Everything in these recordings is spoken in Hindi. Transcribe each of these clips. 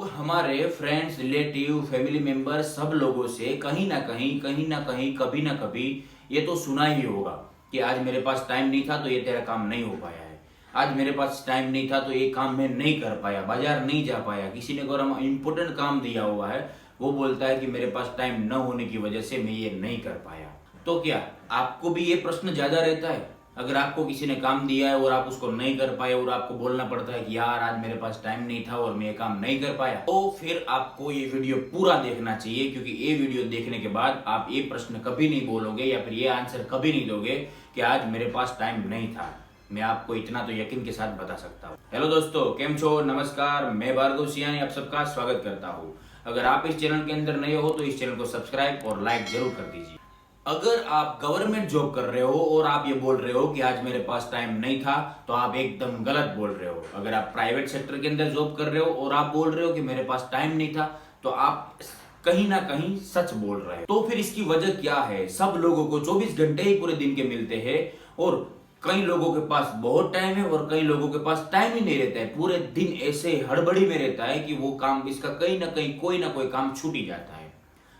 लोग हमारे फ्रेंड्स, रिलेटिव, फैमिली मेंबर सब लोगों से कहीं ना कहीं, कभी ना कभी ये तो सुना ही होगा कि आज मेरे पास टाइम नहीं था तो ये तेरा काम नहीं हो पाया है। आज मेरे पास टाइम नहीं था तो ये काम मैं नहीं कर पाया, बाजार नहीं जा पाया। किसी ने अगर इम्पोर्टेंट काम दिया हुआ है, वो बोलता है कि मेरे पास टाइम न होने की वजह से मैं ये नहीं कर पाया। तो क्या आपको भी ये प्रश्न ज्यादा रहता है? अगर आपको किसी ने काम दिया है और आप उसको नहीं कर पाए और आपको बोलना पड़ता है कि यार आज मेरे पास टाइम नहीं था और मैं ये काम नहीं कर पाया, तो फिर आपको ये वीडियो पूरा देखना चाहिए, क्योंकि ये वीडियो देखने के बाद आप ये प्रश्न कभी नहीं बोलोगे या फिर ये आंसर कभी नहीं दोगे कि आज मेरे पास टाइम नहीं था। मैं आपको इतना तो यकीन के साथ बता सकता हूँ। हेलो दोस्तों, केम छो, नमस्कार। मैं भार्गव सियानी आप सबका स्वागत करता हूँ। अगर आप इस चैनल के अंदर नए हो तो इस चैनल को सब्सक्राइब और लाइक जरूर कर दीजिए। अगर आप गवर्नमेंट जॉब कर रहे हो और आप ये बोल रहे हो कि आज मेरे पास टाइम नहीं था, तो आप एकदम गलत बोल रहे हो। अगर आप प्राइवेट सेक्टर के अंदर जॉब कर रहे हो और आप बोल रहे हो कि मेरे पास टाइम नहीं था, तो आप कहीं ना कहीं सच बोल रहे हो। तो फिर इसकी वजह क्या है? सब लोगों को 24 घंटे ही पूरे दिन के मिलते हैं और कई लोगों के पास बहुत टाइम है और कई लोगों के पास टाइम ही नहीं रहता है। पूरे दिन ऐसे हड़बड़ी में रहता है कि वो काम, इसका कहीं ना कहीं कोई ना कोई काम छूट ही जाता है।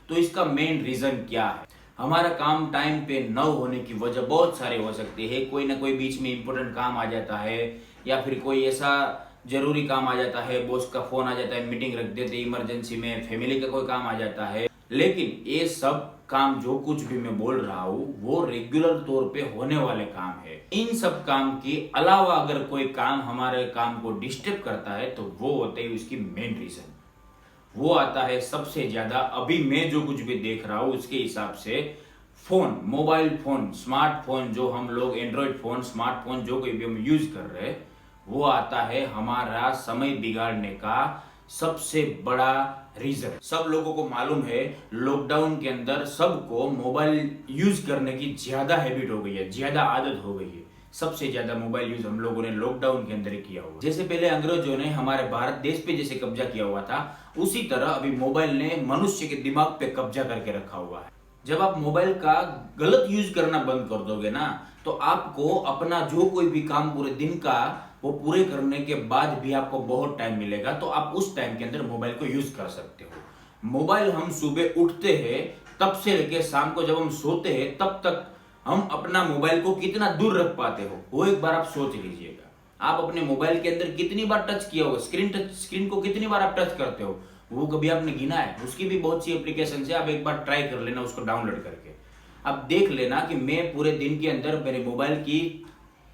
तो इसका मेन रीजन क्या है? हमारा काम टाइम पे न होने की वजह बहुत सारे हो सकती है। कोई ना कोई बीच में इंपॉर्टेंट काम आ जाता है या फिर कोई ऐसा जरूरी काम आ जाता है, बॉस का फोन आ जाता है, मीटिंग रख देते इमरजेंसी में, फैमिली का कोई काम आ जाता है। लेकिन ये सब काम जो कुछ भी मैं बोल रहा हूँ वो रेगुलर तौर पे होने वाले काम है। इन सब काम के अलावा अगर कोई काम हमारे काम को डिस्टर्ब करता है तो वो होते है उसकी मेन रीजन। वो आता है सबसे ज्यादा, अभी मैं जो कुछ भी देख रहा हूं उसके हिसाब से, फोन, मोबाइल फोन, स्मार्टफोन, जो हम लोग एंड्रॉइड फोन, स्मार्टफोन जो कोई भी हम यूज कर रहे हैं, वो आता है हमारा समय बिगाड़ने का सबसे बड़ा रीजन। सब लोगों को मालूम है लॉकडाउन के अंदर सबको मोबाइल यूज करने की ज्यादा हैबिट हो गई है, ज्यादा आदत हो गई है। सबसे ज्यादा मोबाइल यूज हम लोगों ने लॉकडाउन के अंदर किया हुआ। जैसे पहले अंग्रेजों ने हमारे भारत देश पे जैसे कब्जा किया हुआ था, उसी तरह अभी मोबाइल ने मनुष्य के दिमाग पे कब्जा करके रखा हुआ है। जब आप मोबाइल का गलत यूज करना बंद कर दोगे ना, तो आपको अपना जो कोई भी काम पूरे दिन का वो पूरे करने के बाद भी आपको बहुत टाइम मिलेगा, तो आप उस टाइम के अंदर मोबाइल को यूज कर सकते हो। मोबाइल हम सुबह उठते हैं तब से लेके शाम को जब हम सोते हैं तब तक हम अपना मोबाइल को कितना दूर रख पाते हो, वो एक बार आप सोच लीजिएगा। आप अपने मोबाइल के अंदर कितनी बार टच किया होगा, स्क्रीन को कितनी बार आप टच करते हो, वो कभी आपने गिना है? उसकी भी बहुत सी एप्लीकेशन है, आप एक बार ट्राई कर लेना उसको डाउनलोड करके। अब देख लेना कि मैं पूरे दिन के अंदर मेरे मोबाइल की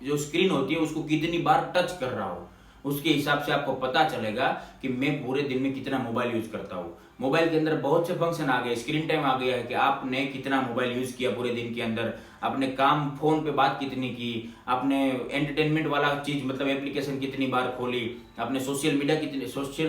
जो स्क्रीन होती है उसको कितनी बार टच कर रहा हूँ। उसके हिसाब से आपको पता चलेगा कि मैं पूरे दिन में कितना मोबाइल यूज करता हूँ। मोबाइल के अंदर बहुत से फंक्शन आ गए, स्क्रीन टाइम आ गया है कि आपने कितना मोबाइल यूज किया पूरे दिन के अंदर, आपने काम फोन पे बात कितनी की, आपने एंटरटेनमेंट वाला चीज मतलब एप्लीकेशन कितनी बार खोली, आपने सोशल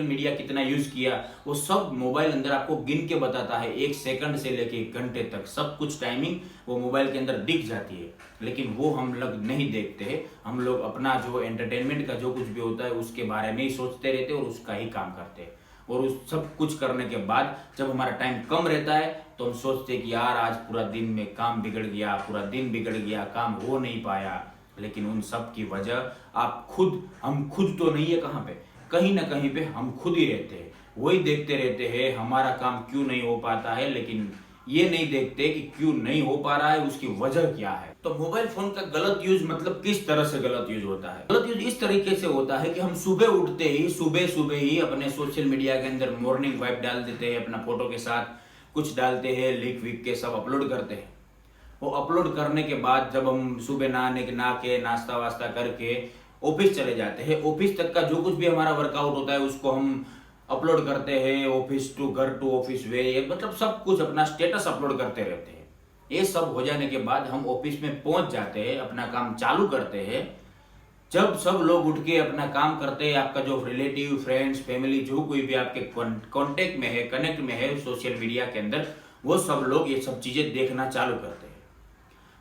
मीडिया कितना यूज किया, वो सब मोबाइल अंदर आपको गिन के बताता है। 1 सेकंड से लेके 1 घंटे तक सब कुछ टाइमिंग वो मोबाइल के अंदर दिख जाती है। लेकिन वो हम लोग नहीं देखते हैं। हम लोग अपना जो एंटरटेनमेंट का जो कुछ भी होता है उसके बारे में ही सोचते रहते हैं और उसका ही काम करते हैं। और उस सब कुछ करने के बाद जब हमारा टाइम कम रहता है तो हम सोचते हैं कि यार आज पूरा दिन में काम बिगड़ गया, पूरा दिन बिगड़ गया, काम हो नहीं पाया। लेकिन उन सब की वजह हम खुद तो नहीं है, कहाँ पे, कहीं ना कहीं पे हम खुद ही रहते हैं। वही देखते रहते हैं हमारा काम क्यों नहीं हो पाता है, लेकिन ये नहीं देखते कि क्यों नहीं हो पा रहा है, उसकी वजह क्या है। तो मोबाइल फोन का गलत यूज मतलब किस तरह से गलत यूज होता है? गलत यूज इस तरीके से होता है कि हम सुबह उठते ही सुबह ही अपने सोशल मीडिया के अंदर मॉर्निंग वाइब डाल देते हैं, अपना फोटो के साथ कुछ डालते हैं, लिख विक के सब अपलोड करते हैं। वो अपलोड करने के बाद जब हम सुबह नहा के नाश्ता वास्ता करके ऑफिस चले जाते हैं, ऑफिस तक का जो कुछ भी हमारा वर्कआउट होता है उसको हम अपलोड करते हैं। ऑफिस टू घर टू ऑफिस वे, मतलब सब कुछ अपना स्टेटस अपलोड करते रहते हैं। ये सब हो जाने के बाद हम ऑफिस में पहुंच जाते हैं, अपना काम चालू करते हैं। जब सब लोग उठ के अपना काम करते हैं, आपका जो रिलेटिव, फ्रेंड्स, फैमिली जो कोई भी आपके कांटेक्ट में है, कनेक्ट में है सोशल मीडिया के अंदर, वो सब लोग ये सब चीजें देखना चालू करते हैं।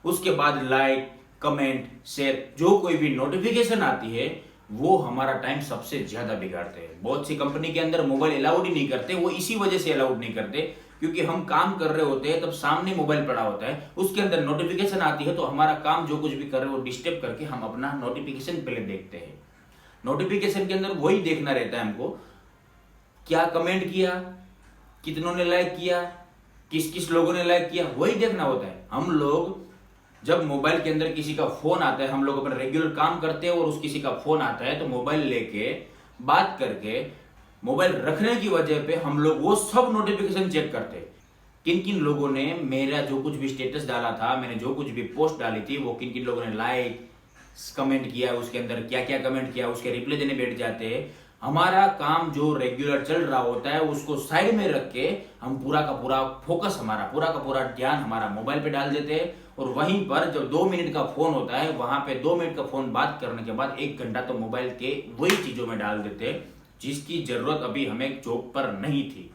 उसके बाद लाइक, कमेंट, शेयर, जो कोई भी नोटिफिकेशन आती है वो हमारा टाइम सबसे ज्यादा बिगाड़ते हैं। बहुत सी कंपनी के अंदर मोबाइल अलाउड ही नहीं करते, वो इसी वजह से अलाउड नहीं करते क्योंकि हम काम कर रहे होते हैं तब सामने मोबाइल पड़ा होता है, उसके अंदर नोटिफिकेशन आती है तो हमारा काम जो कुछ भी कर रहे हैं वो डिस्टर्ब करके हम अपना नोटिफिकेशन पहले देखते हैं। नोटिफिकेशन के अंदर वही देखना रहता है हमको क्या कमेंट किया, कितनों ने लाइक किया, किस किस लोगों ने लाइक किया, वही देखना होता है। हम लोग जब मोबाइल के अंदर किसी का फोन आता है, हम लोग अपना रेगुलर काम करते हैं और उस किसी का फोन आता है तो मोबाइल लेके बात करके मोबाइल रखने की वजह पे हम लोग वो सब नोटिफिकेशन चेक करते हैं। किन किन लोगों ने मेरा जो कुछ भी स्टेटस डाला था, मैंने जो कुछ भी पोस्ट डाली थी, वो किन किन लोगों ने लाइक कमेंट किया, उसके अंदर क्या क्या कमेंट किया, उसके रिप्लाई देने बैठ जाते हैं। हमारा काम जो रेगुलर चल रहा होता है उसको साइड में रख के हम पूरा का पूरा फोकस, हमारा पूरा का पूरा ध्यान हमारा मोबाइल पे डाल देते हैं। और वहीं पर जब 2 मिनट का फोन होता है, वहां पे 2 मिनट का फोन बात करने के बाद 1 घंटा तो मोबाइल के वही चीजों में डाल देते हैं जिसकी जरूरत अभी हमें जॉब पर नहीं थी।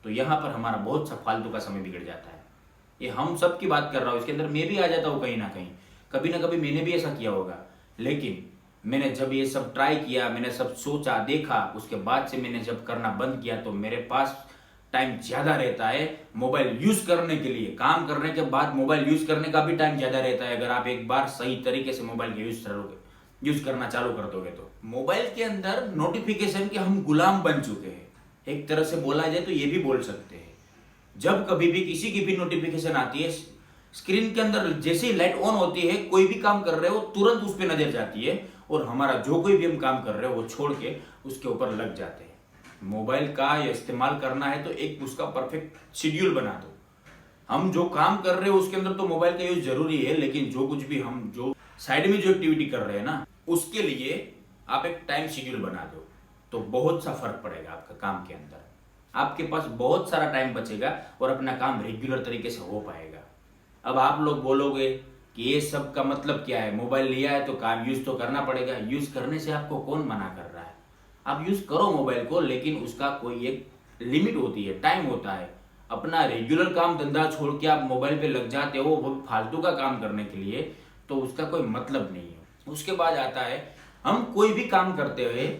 तो यहाँ पर हमारा बहुत सा फालतू का समय बिगड़ जाता है। ये हम सब की बात कर रहा हूँ, इसके अंदर मैं भी आ जाता हूँ कहीं ना कहीं, कभी ना कभी मैंने भी ऐसा किया होगा। लेकिन मैंने जब ये सब ट्राई किया, मैंने सब सोचा देखा, उसके बाद से मैंने जब करना बंद किया तो मेरे पास टाइम ज्यादा रहता है मोबाइल यूज करने के लिए। काम करने के बाद मोबाइल यूज करने का भी टाइम ज्यादा रहता है अगर आप एक बार सही तरीके से मोबाइल का यूज करना चालू कर दोगे तो। मोबाइल के अंदर नोटिफिकेशन के हम गुलाम बन चुके हैं, एक तरह से बोला जाए तो ये भी बोल सकते हैं। जब कभी भी किसी की भी नोटिफिकेशन आती है, स्क्रीन के अंदर जैसे ही लाइट ऑन होती है, कोई भी काम कर रहे हो तुरंत उस पर नजर जाती है और हमारा जो कोई भी हम काम कर रहे हो वो छोड़ के उसके ऊपर लग जाते हैं। मोबाइल का इस्तेमाल करना है तो एक उसका परफेक्ट शेड्यूल बना दो। हम जो काम कर रहे हो उसके अंदर तो मोबाइल का यूज जरूरी है, लेकिन जो कुछ भी हम जो साइड में जो एक्टिविटी कर रहे हैं ना, उसके लिए आप एक टाइम शेड्यूल बना दो तो बहुत सा फर्क पड़ेगा आपका काम के अंदर। आपके पास बहुत सारा टाइम बचेगा और अपना काम रेगुलर तरीके से हो पाएगा। अब आप लोग बोलोगे कि ये सब का मतलब क्या है, मोबाइल लिया है तो काम यूज तो करना पड़ेगा। यूज करने से आपको कौन मना कर रहा है? आप यूज करो मोबाइल को, लेकिन उसका कोई एक लिमिट होती है, टाइम होता है। अपना रेगुलर काम धंधा छोड़ के आप मोबाइल पे लग जाते हो वो फालतू का काम करने के लिए, तो उसका कोई मतलब नहीं है। उसके बाद आता है, हम कोई भी काम करते हुए,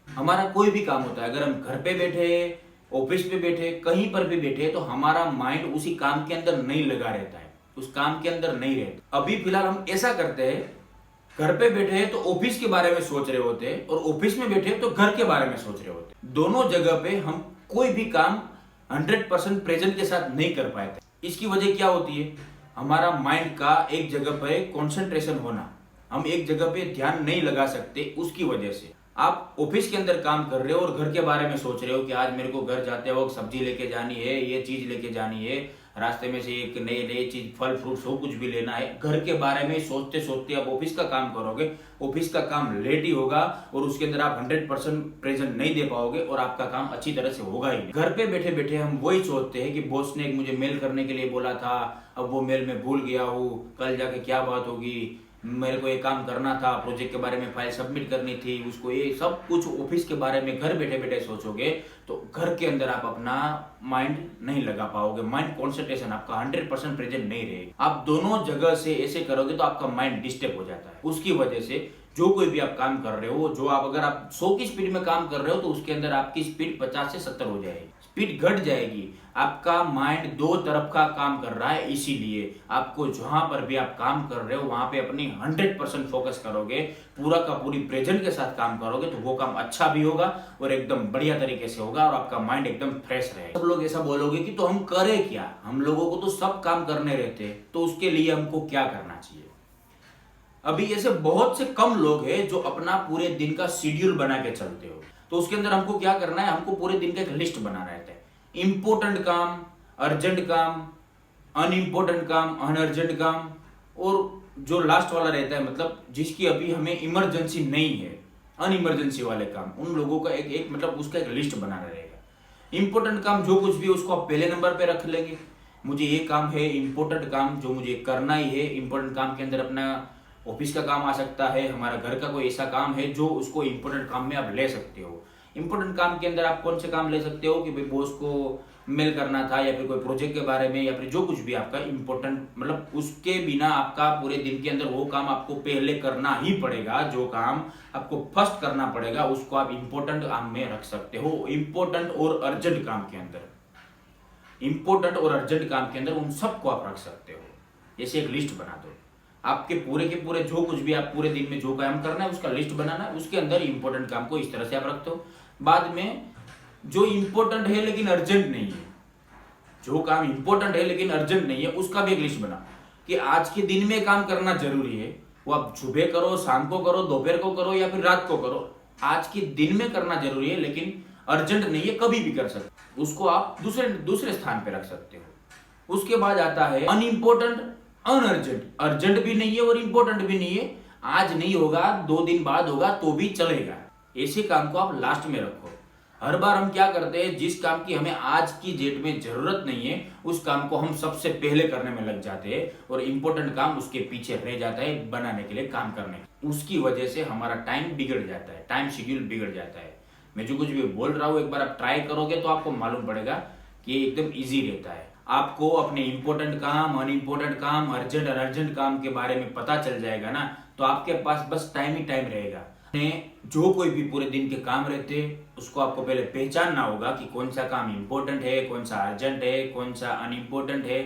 हमारा कोई भी काम होता है, अगर हम घर पे बैठे, ऑफिस पे बैठे, कहीं पर भी बैठे, तो हमारा माइंड उसी काम के अंदर नहीं लगा रहता है, उस काम के अंदर नहीं रहता। अभी फिलहाल हम ऐसा करते हैं, घर पे बैठे हैं तो ऑफिस के बारे में सोच रहे होते हैं और ऑफिस में बैठे हैं तो घर के बारे में सोच रहे होते हैं। दोनों जगह पे हम कोई भी काम 100% प्रेजेंट के साथ नहीं कर पाए थे। इसकी वजह क्या होती है? हमारा माइंड का एक जगह पे कंसंट्रेशन होना, हम एक जगह पे ध्यान नहीं लगा सकते। उसकी वजह से आप ऑफिस के अंदर काम कर रहे हो और घर के बारे में सोच रहे हो कि आज मेरे को घर जाते वक्त सब्जी लेके जानी है, ये चीज लेके जानी है, रास्ते में से एक नई नई चीज, फल फ्रूट सब कुछ भी लेना है। घर के बारे में सोचते सोचते आप ऑफिस का काम करोगे, ऑफिस का काम लेट ही होगा और उसके अंदर आप 100% प्रेजेंट नहीं दे पाओगे और आपका काम अच्छी तरह से होगा ही नहीं। घर पे बैठे बैठे हम वही सोचते हैं कि बॉस ने मुझे मेल करने के लिए बोला था, अब वो मेल मैं भूल गया हूँ, कल जाके क्या बात होगी, मेरे को ये काम करना था, प्रोजेक्ट के बारे में फाइल सबमिट करनी थी उसको, ये सब कुछ ऑफिस के बारे में घर बैठे बैठे सोचोगे तो घर के अंदर आप अपना माइंड नहीं लगा पाओगे। माइंड कॉन्सेंट्रेशन आपका 100% प्रेजेंट नहीं रहेगा। आप दोनों जगह से ऐसे करोगे तो आपका माइंड डिस्टर्ब हो जाता है। उसकी वजह से जो कोई भी आप काम कर रहे हो, जो आप अगर आप 100 की स्पीड में काम कर रहे हो तो उसके अंदर आपकी स्पीड 50 से 70 हो जाएगी, स्पीड घट जाएगी। आपका माइंड दो तरफ का काम कर रहा है, इसीलिए आपको जहां पर भी आप काम कर रहे हो वहां पे अपनी 100% फोकस करोगे, पूरा का पूरी प्रेजेंट के साथ काम करोगे तो वो काम अच्छा भी होगा और एकदम बढ़िया तरीके से होगा और आपका माइंड एकदम फ्रेश रहेगा। सब लोग ऐसा बोलोगे कि तो हम करें क्या, हम लोगों को तो सब काम करने रहते हैं, तो उसके लिए हमको क्या करना चाहिए? अभी ऐसे बहुत से कम लोग हैं जो अपना पूरे दिन का शेड्यूल बना के चलते हो। तो उसके अंदर हमको क्या करना है, हमको पूरे दिन का एक लिस्ट बनाना रहता है। इंपॉर्टेंट काम, अर्जेंट काम, अनइम्पोर्टेंट काम, अनअर्जेंट काम, और जो लास्ट वाला रहता है मतलब जिसकी अभी हमें इमरजेंसी नहीं है, अनइमरजेंसी वाले काम, उन लोगों का एक एक मतलब उसका एक लिस्ट बनाना रहेगा। इंपॉर्टेंट काम जो कुछ भी उसको आप पहले नंबर पे रख लेंगे, मुझे ये काम है इंपॉर्टेंट काम जो मुझे करना ही है। इंपॉर्टेंट काम के अंदर अपना ऑफिस का काम आ सकता है, हमारा घर का कोई ऐसा काम है जो उसको इंपॉर्टेंट काम में आप ले सकते हो। इंपॉर्टेंट काम के अंदर आप कौन से काम ले सकते हो कि भाई बॉस को मेल करना था या फिर कोई प्रोजेक्ट के बारे में या फिर जो कुछ भी आपका इंपॉर्टेंट, मतलब उसके बिना आपका पूरे दिन के अंदर वो काम आपको पहले करना ही पड़ेगा। जो काम आपको फर्स्ट करना पड़ेगा उसको आप इंपॉर्टेंट काम में रख सकते हो। इंपॉर्टेंट और अर्जेंट काम के अंदर, इंपॉर्टेंट और अर्जेंट काम के अंदर उन सबको आप रख सकते हो। ऐसे एक लिस्ट बना दो, आपके पूरे के पूरे जो कुछ भी आप पूरे दिन में जो काम करना है उसका लिस्ट बनाना है, उसके अंदर इंपॉर्टेंट काम को इस तरह से आप रखते हो। बाद में जो इंपॉर्टेंट है लेकिन अर्जेंट नहीं है, जो काम इंपॉर्टेंट है लेकिन अर्जेंट नहीं है उसका भी एक लिस्ट बना कि आज के दिन में काम करना जरूरी है। वो आप सुबह करो, शाम को करो, दोपहर को करो या फिर रात को करो, आज के दिन में करना जरूरी है लेकिन अर्जेंट नहीं है, कभी भी कर सकते, उसको आप दूसरे स्थान पे रख सकते हो। उसके बाद आता है अनइम्पोर्टेंट अनअर्जेंट। अर्जेंट भी नहीं है और इंपॉर्टेंट भी नहीं है, आज नहीं होगा 2 दिन बाद होगा तो भी चलेगा, ऐसे काम को आप लास्ट में रखो। हर बार हम क्या करते हैं, जिस काम की हमें आज की डेट में जरूरत नहीं है उस काम को हम सबसे पहले करने में लग जाते हैं और इंपॉर्टेंट काम उसके पीछे रह जाता है बनाने के लिए, काम करने। उसकी वजह से हमारा टाइम बिगड़ जाता है, टाइम शेड्यूल बिगड़ जाता है। मैं जो कुछ भी बोल रहा हूँ एक बार आप ट्राई करोगे तो आपको मालूम पड़ेगा कि ये एकदम ईजी रहता है। आपको अपने इंपॉर्टेंट काम, अनइम्पोर्टेंट काम, अर्जेंट अनअर्जेंट काम के बारे में पता चल जाएगा ना, तो आपके पास बस टाइम ही टाइम रहेगा। जो कोई भी पूरे दिन के काम रहते हैं उसको आपको पहले पहचानना होगा कि कौन सा काम इंपॉर्टेंट है, कौन सा अर्जेंट है, कौन सा अनइम्पोर्टेंट है,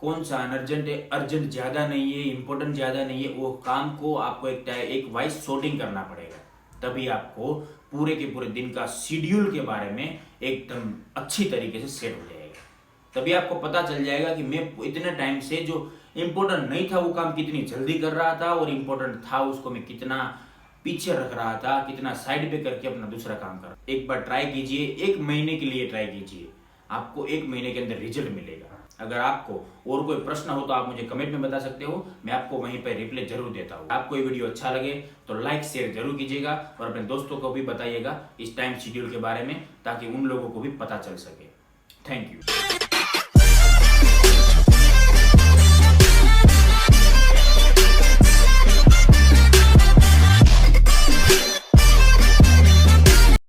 कौन सा अनअर्जेंट है। अर्जेंट ज्यादा नहीं है, इंपॉर्टेंट ज्यादा नहीं है, वो काम को आपको एक वाइज सॉर्टिंग करना पड़ेगा, तभी आपको पूरे के पूरे दिन का शेड्यूल के बारे में एकदम अच्छी तरीके से सेट हो जाएगा। तभी आपको पता चल जाएगा कि मैं इतने टाइम से जो इंपॉर्टेंट नहीं था वो काम कितनी जल्दी कर रहा था और इंपॉर्टेंट था उसको मैं कितना पीछे रख रहा था, कितना साइड पे करके अपना दूसरा काम कर। एक बार ट्राई कीजिए, 1 महीने के लिए ट्राई कीजिए, आपको 1 महीने के अंदर रिजल्ट मिलेगा। अगर आपको और कोई प्रश्न हो तो आप मुझे कमेंट में बता सकते हो, मैं आपको वहीं पर रिप्लाई जरूर देता हूँ। आपको ये वीडियो अच्छा लगे तो लाइक शेयर जरूर कीजिएगा और अपने दोस्तों को भी बताइएगा इस टाइम शेड्यूल के बारे में, ताकि उन लोगों को भी पता चल सके। Thank you.